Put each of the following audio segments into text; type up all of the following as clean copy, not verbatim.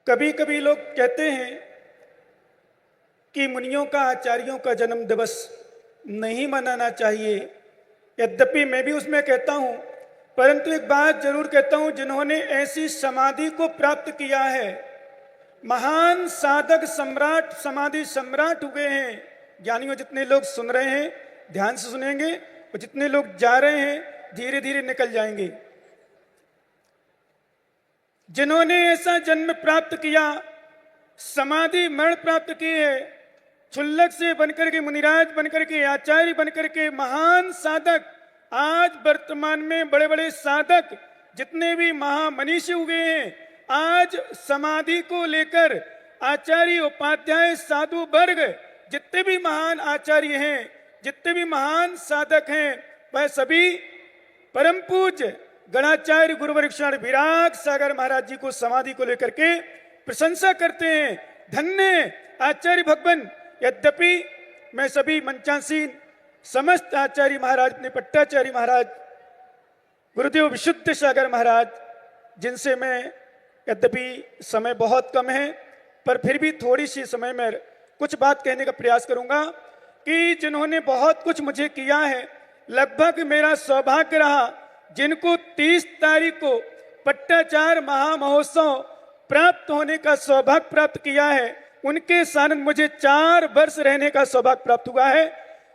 कभी कभी लोग कहते हैं कि मुनियों का, आचार्यों का जन्म दिवस नहीं मनाना चाहिए। यद्यपि मैं भी उसमें कहता हूं, परंतु एक बात जरूर कहता हूं, जिन्होंने ऐसी समाधि को प्राप्त किया है, महान साधक सम्राट, समाधि सम्राट हुए हैं। ज्ञानियों जितने लोग सुन रहे हैं ध्यान से सुनेंगे, और जितने लोग जा रहे हैं धीरे धीरे निकल जाएंगे। जिन्होंने ऐसा जन्म प्राप्त किया, समाधि मरण प्राप्त की है, क्षुल्लक से बनकर के, मुनिराज बनकर के, आचार्य बनकर के, महान साधक, आज वर्तमान में बड़े बड़े साधक जितने भी महामनीषी हुए हैं, आज समाधि को लेकर आचार्य, उपाध्याय, साधु वर्ग, जितने भी महान आचार्य हैं, जितने भी महान साधक हैं, वह सभी परम पूज्य गणाचार्य गुरुवरिष्ठ विराग सागर महाराज जी को समाधि को लेकर के प्रशंसा करते हैं। धन्य आचार्य भगवान। यद्यपि मैं सभी मंचासीन समस्त आचार्य महाराज, अपने पट्टाचार्य महाराज, गुरुदेव विशुद्ध सागर महाराज, जिनसे मैं, यद्यपि समय बहुत कम है पर फिर भी थोड़ी सी समय में कुछ बात कहने का प्रयास करूंगा, कि जिन्होंने बहुत कुछ मुझे किया है, लगभग मेरा सौभाग्य रहा, जिनको 30 तारीख को पट्टाचार्य महामहोत्सव प्राप्त होने का सौभाग्य प्राप्त किया है, उनके साथ मुझे 4 वर्ष रहने का सौभाग्य प्राप्त हुआ है।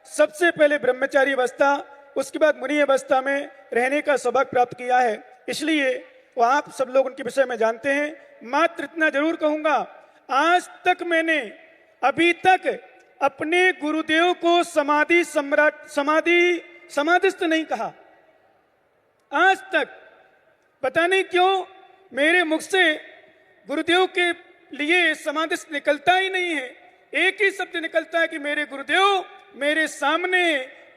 सबसे पहले ब्रह्मचारी अवस्था, उसके बाद मुनि अवस्था में रहने का सौभाग्य प्राप्त किया है। इसलिए वो आप सब लोग उनके विषय में जानते हैं। मात्र इतना जरूर कहूंगा, आज तक मैंने अभी तक अपने गुरुदेव को समाधि सम्राट, समाधिस्थ नहीं कहा। आज तक पता नहीं क्यों मेरे मुख से गुरुदेव के लिए समाधिस्थ निकलता ही नहीं है। एक ही शब्द निकलता है कि मेरे गुरुदेव मेरे सामने।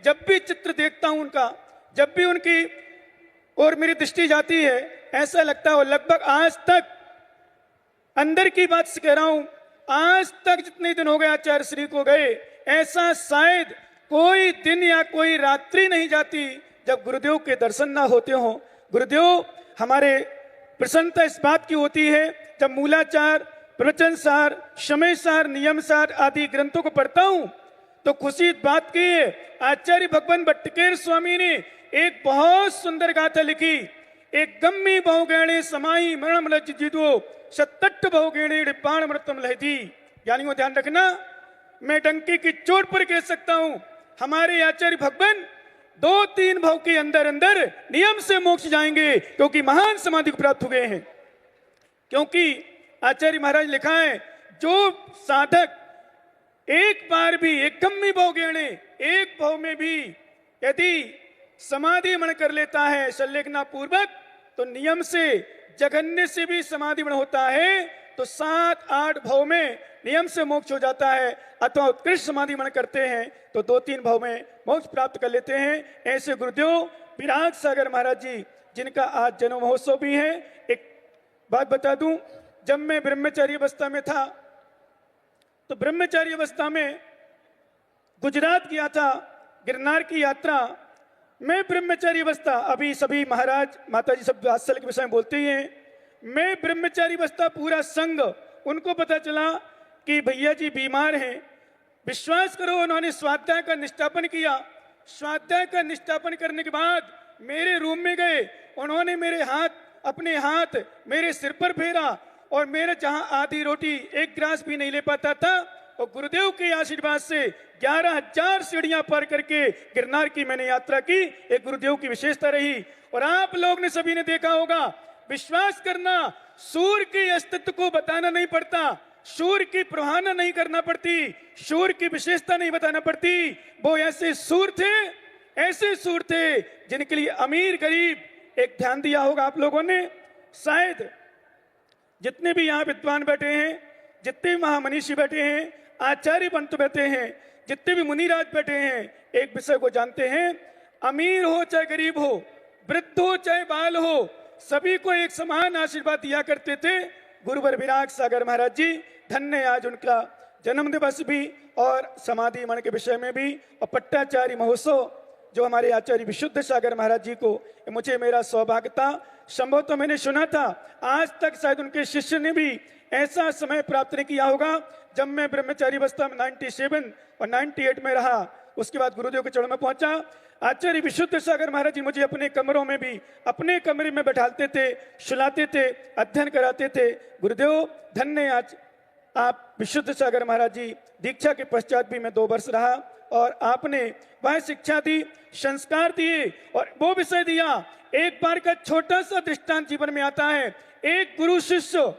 जब भी चित्र देखता हूं उनका, जब भी उनकी और मेरी दृष्टि जाती है, ऐसा लगता है लगभग आज तक, अंदर की बात से कह रहा हूं, आज तक जितने दिन हो गए आचार्य श्री को गए, ऐसा शायद कोई दिन या कोई रात्रि नहीं जाती जब गुरुदेव के दर्शन ना होते हों। गुरुदेव हमारे प्रसन्नता इस बात की होती है, जब मूलाचार, प्रवचन सार, समय सार, नियम सार आदि ग्रंथों को पढ़ता हूं तो खुशी इस बात की है, आचार्य भगवान भट्टकेर स्वामी ने एक बहुत सुंदर गाथा लिखी। एक गम्मी बहुगेणे समाई मरण लज जिदो सत्तट बहुगेणे बाण मृतम लहदी। यानी वो ध्यान रखना, मैं डंके की चोट पर कह सकता हूं, हमारे आचार्य भगवान 2-3 भाव के अंदर अंदर नियम से मोक्ष जाएंगे, क्योंकि महान समाधि को प्राप्त हुए हैं। क्योंकि आचार्य महाराज लिखा है, जो साधक एक बार भी, एक गम्मी भाव गेणे, एक भाव में भी यदि समाधि मन कर लेता है संलेखना पूर्वक, तो नियम से, जघन्य से भी समाधि मन होता है तो 7-8 भाव में नियम से मोक्ष हो जाता है। अथवा उत्कृष्ट समाधि मन करते हैं तो 2-3 भाव में मोक्ष प्राप्त कर लेते हैं। ऐसे गुरुदेव विराग सागर महाराज जी, जिनका आज जन्म महोत्सव भी है। एक बात बता दूं, जब मैं ब्रह्मचारी अवस्था में था तो ब्रह्मचारी अवस्था में गुजरात गया था, गिरनार की यात्रा। मैं ब्रह्मचारी अवस्था, अभी सभी महाराज माता जी सब वात्सल्य के विषय में बोलते ही हैं, मैं ब्रह्मचारी अवस्था पूरा संघ, उनको पता चला कि भैया जी बीमार हैं। विश्वास करो, उन्होंने स्वाध्याय का निष्ठापन किया। स्वाध्याय का निष्ठापन करने के बाद मेरे रूम में गए, उन्होंने मेरे हाथ, अपने हाथ मेरे सिर पर फेरा, और मेरे जहां आधी रोटी, एक गिलास भी नहीं ले पाता था, और गुरुदेव के आशीर्वाद से 11,000 सीढ़ियां पार करके गिरनार की मैंने यात्रा की। एक गुरुदेव की विशेषता रही। और आप लोग ने, सभी ने देखा होगा, विश्वास करना, सूर्य के अस्तित्व को बताना नहीं पड़ता, सूर्य की प्रवाहना नहीं करना पड़ती, सूर्य की विशेषता नहीं बताना पड़ती। वो ऐसे सूर्य थे, ऐसे सूर्य थे जिनके लिए अमीर गरीब एक ध्यान दिया होगा आप लोगों ने। शायद जितने भी यहाँ विद्वान बैठे हैं, जितने भी महामनीषी बैठे हैं, आचार्य पंत बैठे हैं, जितने भी मुनिराज बैठे हैं, एक विषय को जानते हैं, अमीर हो चाहे गरीब हो, वृद्ध हो चाहे बाल हो, सभी को एक समान आशीर्वाद दिया करते थे गुरुवर विराग सागर महाराज जी। धन्य आज उनका जन्म दिवस भी, और समाधि मन के विषय में भी, और पट्टाचार्य महोत्सव जो हमारे आचार्य विशुद्ध सागर महाराज जी को, मुझे मेरा सौभाग्य था। संभव तो मैंने सुना था, आज तक शायद उनके शिष्य ने भी ऐसा समय प्राप्त नहीं किया होगा। जब मैं ब्रह्मचारी अवस्था में 97 और 98 में रहा, उसके बाद गुरुदेव के चरणों में पहुंचा। आचार्य विशुद्ध सागर महाराज जी मुझे अपने कमरों में भी, अपने कमरे में बैठाते थे, सुलाते थे, अध्ययन कराते थे। गुरुदेव धन्य आज आप विशुद्ध सागर महाराज जी। दीक्षा के पश्चात भी मैं 2 वर्ष रहा और आपने वह शिक्षा दी, संस्कार दिए और वो विषय दिया। एक बार का छोटा सा दृष्टांत जीवन में आता है। एक गुरु शिष्य,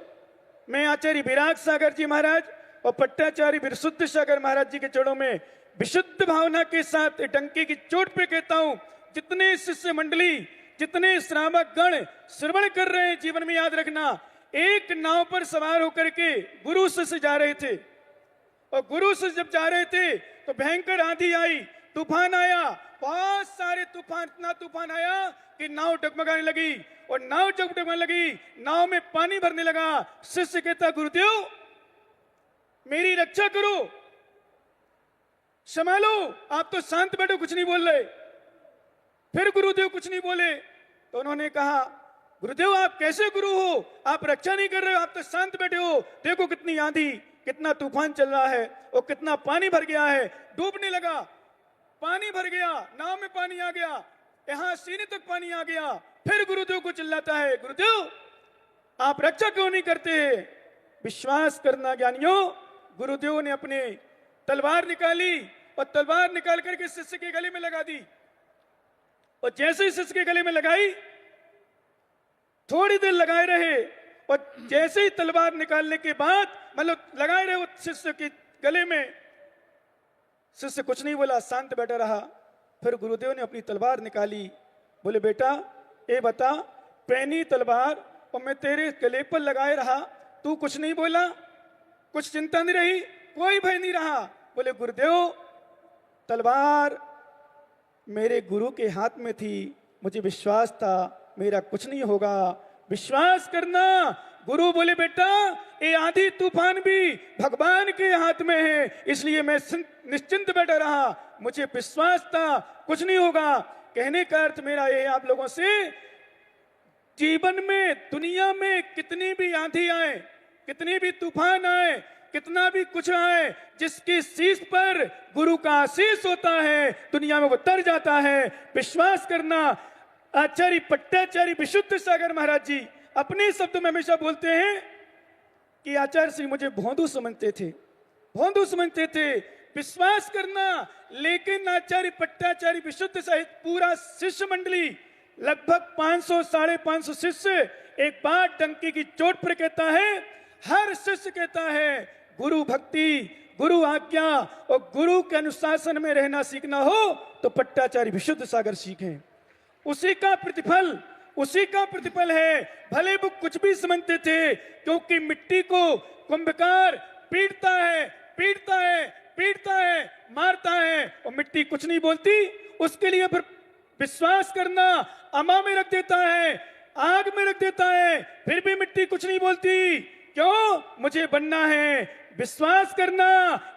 मैं आचार्य विराग सागर जी महाराज और पट्टाचार्य विशुद्ध सागर महाराज जी के चरणों में विशुद्ध भावना के साथ डंके की चोट पे कहता हूं, जितने शिष्य मंडली, जितने श्रावक गण श्रवण कर रहे हैं, जीवन में याद रखना, एक नाव पर सवार होकर के गुरु शिष्य जा रहे थे और गुरु शिष्य जब जा रहे थे तो भयंकर आंधी आई, तूफान आया, बहुत सारे तूफान, इतना तूफान आया कि नाव डगमगाने लगी और नाव जब डगमगाने लगी, नाव में पानी भरने लगा। शिष्य कहता, गुरुदेव मेरी रक्षा करो, संभालो। आप तो शांत बैठो, कुछ नहीं बोल रहे। फिर गुरुदेव कुछ नहीं बोले तो उन्होंने कहा, गुरुदेव आप कैसे गुरु हो, आप रक्षा नहीं कर रहे हो, आप तो शांत बैठे हो। देखो कितनी आंधी, कितना तूफान चल रहा है और कितना पानी भर गया है, डूबने लगा, पानी भर गया, नाव में पानी आ गया, यहां सीने तक पानी आ गया। फिर गुरुदेव को चिल्लाता है, गुरुदेव आप रक्षा क्यों नहीं करते? विश्वास करना ज्ञानियों। गुरुदेव ने अपने तलवार निकाली और तलवार निकाल करके शिष्य के गले में लगा दी और जैसे ही शिष्य के गले में लगाई, थोड़ी देर लगाए रहे और जैसे ही तलवार निकालने के बाद, मतलब लगाए रहे वो शिष्य के गले में, शिष्य कुछ नहीं बोला, शांत बैठा रहा। फिर गुरुदेव ने अपनी तलवार निकाली, बोले बेटा ये बता, पैनी तलवार और मैं तेरे गले पर लगाए रहा, तू कुछ नहीं बोला, कुछ चिंता नहीं रही, कोई भय नहीं रहा। बोले गुरुदेव तलवार मेरे गुरु के हाथ में थी, मुझे विश्वास था मेरा कुछ नहीं होगा, विश्वास करना। गुरु बोले बेटा ये आंधी तूफान भी भगवान के हाथ में है, इसलिए मैं निश्चिंत बैठा रहा, मुझे विश्वास था कुछ नहीं होगा। कहने का अर्थ मेरा ये आप लोगों से, जीवन में दुनिया में कितनी भी आंधी आए, कितनी भी तूफान आए, कितना भी कुछ आए, जिसकी शीश पर गुरु का आशीष होता है दुनिया में वो तर जाता है। विश्वास करना। आचार्य पट्टाचार्य विशुद्ध सागर महाराज जी अपने शब्दों में हमेशा बोलते हैं कि आचार्य श्री मुझे भोंदू समझते थे, भोंदू समझते थे। विश्वास करना। लेकिन आचार्य पट्टाचार्य विशुद्ध सहित पूरा शिष्य मंडली, लगभग 500 550 शिष्य एक बार डंकी की चोट पर कहता है, हर शिष्य कहता है गुरु भक्ति, गुरु आज्ञा और गुरु के अनुशासन में रहना सीखना हो तो पट्टाचार्य विशुद्ध सागर सीखें। उसी का प्रतिफल, उसी का प्रतिफल है। भले वो कुछ भी समझते थे, क्योंकि मिट्टी को कुंभकार पीटता है, पीटता है, पीटता है, मारता है और मिट्टी कुछ नहीं बोलती। उसके लिए फिर विश्वास करना, अमा में रख देता है, आग में रख देता है, फिर भी मिट्टी कुछ नहीं बोलती। क्यों? मुझे बनना है। विश्वास करना।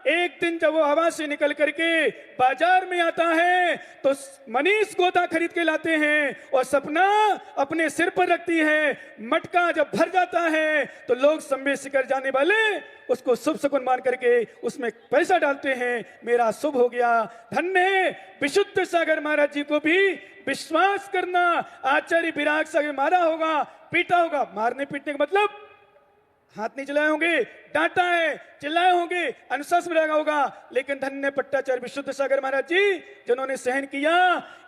एक दिन जब वो हवा से निकल करके बाजार में आता है तो मनीष गोदा खरीद के लाते हैं और सपना अपने सिर पर रखती है। मटका जब भर जाता है तो लोग संबे शिखर जाने वाले उसको शुभ शकुन मान करके उसमें पैसा डालते हैं, मेरा शुभ हो गया। धन्य विशुद्ध सागर महाराज जी को भी विश्वास करना। आचार्य विराग सागर मारा होगा, पीटा होगा, मारने पीटने का मतलब हाथ नहीं चलाए होंगे, डांटा है, चिल्लाए होंगे, अनुशासन में रखा होगा। लेकिन धन्य पट्टाचार्य विशुद्ध सागर महाराज जी जिन्होंने सहन किया।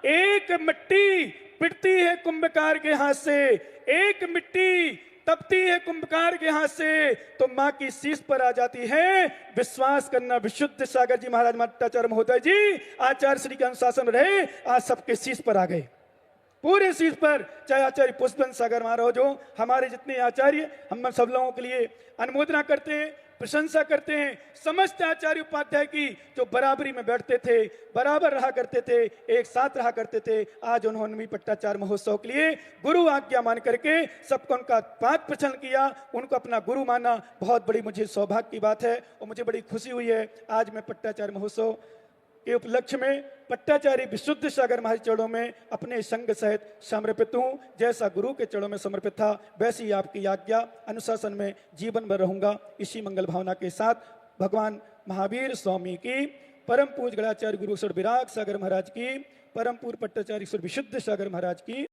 एक मिट्टी पिटती है कुंभकार के हाथ से, एक मिट्टी तपती है कुंभकार के हाथ से तो मां की शीश पर आ जाती है। विश्वास करना। विशुद्ध सागर जी महाराज पट्टाचार्य महोदय जी आचार्य श्री के अनुशासन रहे, आज सबके शीश पर आ गए, पूरे शीश पर। चाहे आचार्य पुष्पन सागर महाराज हो, हमारे जितने आचार्य, हम सब लोगों के लिए अनुमोदना करते हैं, प्रशंसा करते हैं। समस्त आचार्य उपाध्याय की जो बराबरी में बैठते थे, बराबर रहा करते थे, एक साथ रहा करते थे, आज उन्होंने भी पट्टाचार्य महोत्सव के लिए गुरु आज्ञा मान करके सबको उनका पाद प्रचलन किया, उनको अपना गुरु माना। बहुत बड़ी मुझे सौभाग्य की बात है और मुझे बड़ी खुशी हुई है आज मैं पट्टाचार्य महोत्सव के उपलक्ष्य में पट्टाचार्य विशुद्ध सागर महाराज चरणों में अपने संग सहित समर्पित हूं। जैसा गुरु के चरणों में समर्पित था वैसी ही आपकी आज्ञा अनुशासन में जीवन भर रहूंगा। इसी मंगल भावना के साथ भगवान महावीर स्वामी की, परम पूज्य गणाचार्य गुरु ईश्वर विराग सागर महाराज की, परम पूज्य पट्टाचार्य ईश्वर विशुद्ध सागर महाराज की